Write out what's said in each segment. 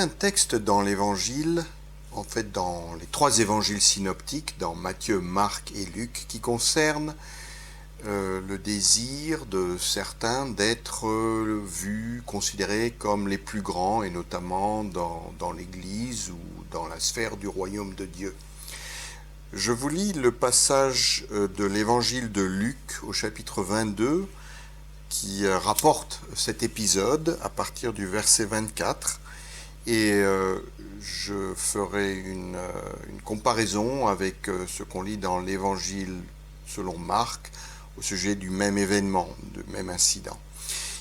un texte dans l'évangile, en fait dans les 3 évangiles synoptiques, dans Matthieu, Marc et Luc, qui concerne le désir de certains d'être vus, considérés comme les plus grands, et notamment dans l'Église ou dans la sphère du royaume de Dieu. Je vous lis le passage de l'évangile de Luc au chapitre 22 qui rapporte cet épisode à partir du verset 24 et je ferai une comparaison avec ce qu'on lit dans l'évangile selon Marc au sujet du même événement, du même incident.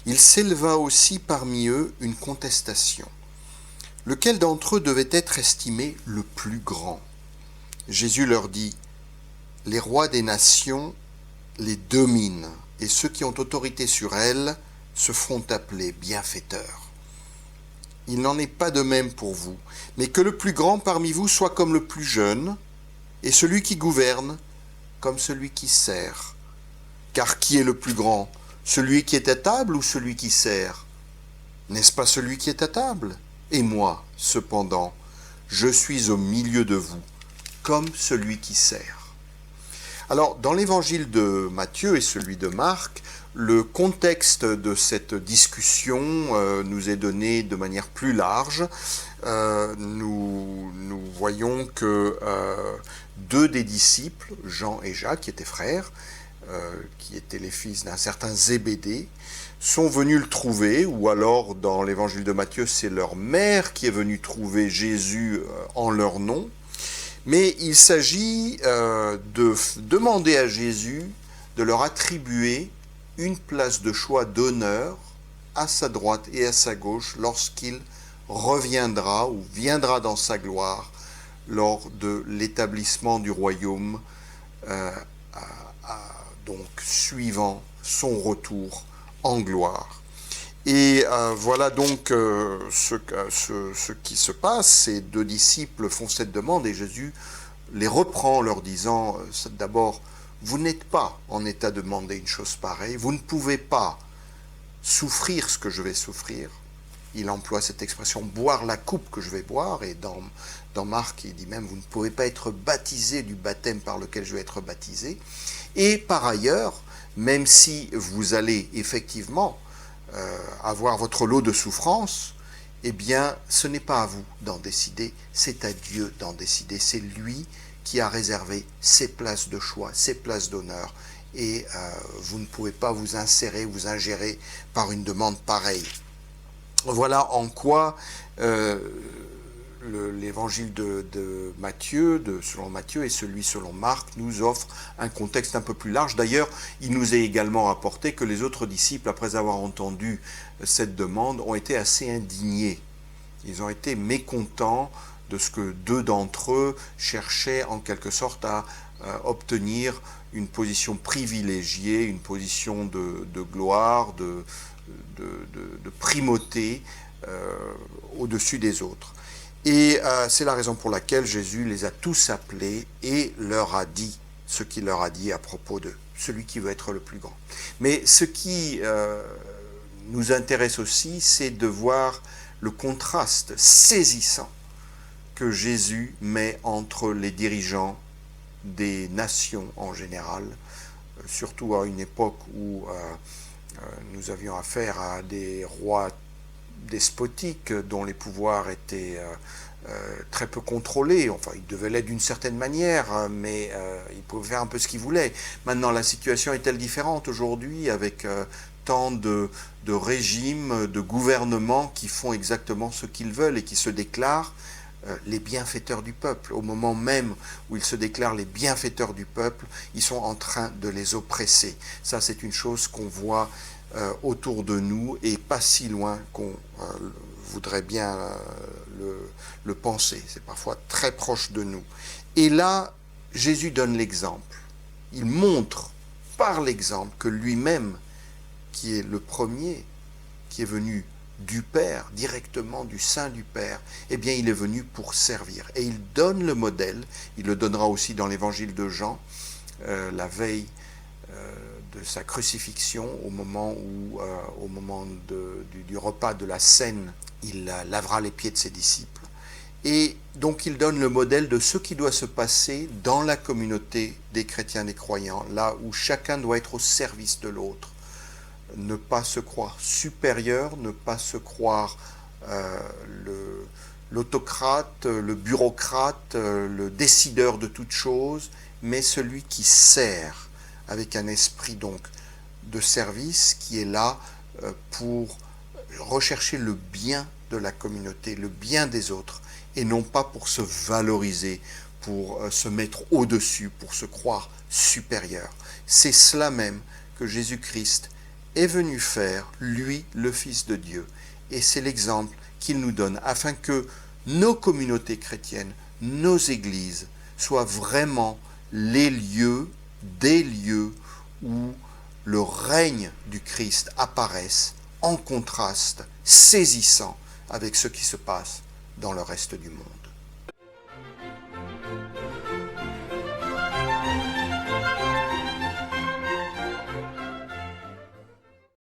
Il s'éleva aussi parmi eux une contestation. Lequel d'entre eux devait être estimé le plus grand ? Jésus leur dit, « Les rois des nations les dominent, et ceux qui ont autorité sur elles se font appeler bienfaiteurs. Il n'en est pas de même pour vous, mais que le plus grand parmi vous soit comme le plus jeune, et celui qui gouverne comme celui qui sert. Car qui est le plus grand, celui qui est à table ou celui qui sert ? N'est-ce pas celui qui est à table ? Et moi, cependant, je suis au milieu de vous, comme celui qui sert. » Alors, dans l'évangile de Matthieu et celui de Marc, le contexte de cette discussion nous est donné de manière plus large. Nous voyons que 2 des disciples, Jean et Jacques, qui étaient frères, qui étaient les fils d'un certain Zébédée, sont venus le trouver, ou alors dans l'évangile de Matthieu, c'est leur mère qui est venue trouver Jésus en leur nom. Mais il s'agit de demander à Jésus de leur attribuer une place de choix d'honneur à sa droite et à sa gauche lorsqu'il reviendra ou viendra dans sa gloire lors de l'établissement du royaume, donc suivant son retour en gloire. Et voilà donc ce qui se passe. Ces 2 disciples font cette demande et Jésus les reprend en leur disant d'abord, vous n'êtes pas en état de demander une chose pareille, vous ne pouvez pas souffrir ce que je vais souffrir. Il emploie cette expression, boire la coupe que je vais boire, et dans Marc, il dit même, vous ne pouvez pas être baptisé du baptême par lequel je vais être baptisé. Et par ailleurs, même si vous allez effectivement avoir votre lot de souffrance, eh bien, ce n'est pas à vous d'en décider, c'est à Dieu d'en décider. C'est lui qui a réservé ses places de choix, ses places d'honneur, et vous ne pouvez pas vous insérer, vous ingérer par une demande pareille. Voilà en quoi l'évangile de Matthieu, selon Matthieu, et celui selon Marc nous offrent un contexte un peu plus large. D'ailleurs, il nous est également rapporté que les autres disciples, après avoir entendu cette demande, ont été assez indignés. Ils ont été mécontents de ce que 2 d'entre eux cherchaient en quelque sorte à obtenir une position privilégiée, une position de gloire, de primauté au-dessus des autres. Et c'est la raison pour laquelle Jésus les a tous appelés et leur a dit ce qu'il leur a dit à propos de celui qui veut être le plus grand. Mais ce qui nous intéresse aussi, c'est de voir le contraste saisissant que Jésus met entre les dirigeants des nations en général, surtout à une époque où nous avions affaire à des rois despotiques dont les pouvoirs étaient très peu contrôlés. Enfin, ils devaient l'être d'une certaine manière, mais ils pouvaient faire un peu ce qu'ils voulaient. Maintenant, la situation est-elle différente aujourd'hui avec tant de régimes, de gouvernements qui font exactement ce qu'ils veulent et qui se déclarent les bienfaiteurs du peuple. Au moment même où ils se déclarent les bienfaiteurs du peuple, ils sont en train de les oppresser. Ça, c'est une chose qu'on voit autour de nous et pas si loin qu'on voudrait bien le penser. C'est parfois très proche de nous. Et là, Jésus donne l'exemple. Il montre par l'exemple que lui-même, qui est le premier, qui est venu du Père, directement du sein du Père, eh bien il est venu pour servir. Et il donne le modèle, il le donnera aussi dans l'évangile de Jean, la veille de sa crucifixion, au moment du repas de la Cène, il lavera les pieds de ses disciples. Et donc il donne le modèle de ce qui doit se passer dans la communauté des chrétiens, des croyants, là où chacun doit être au service de l'autre. Ne pas se croire supérieur, ne pas se croire l'autocrate, le bureaucrate, le décideur de toutes choses, mais celui qui sert avec un esprit donc de service qui est là pour rechercher le bien de la communauté, le bien des autres, et non pas pour se valoriser, pour se mettre au-dessus, pour se croire supérieur. C'est cela même que Jésus-Christ est venu faire, lui, le Fils de Dieu. Et c'est l'exemple qu'il nous donne, afin que nos communautés chrétiennes, nos églises, soient vraiment les lieux, des lieux où le règne du Christ apparaisse en contraste saisissant avec ce qui se passe dans le reste du monde.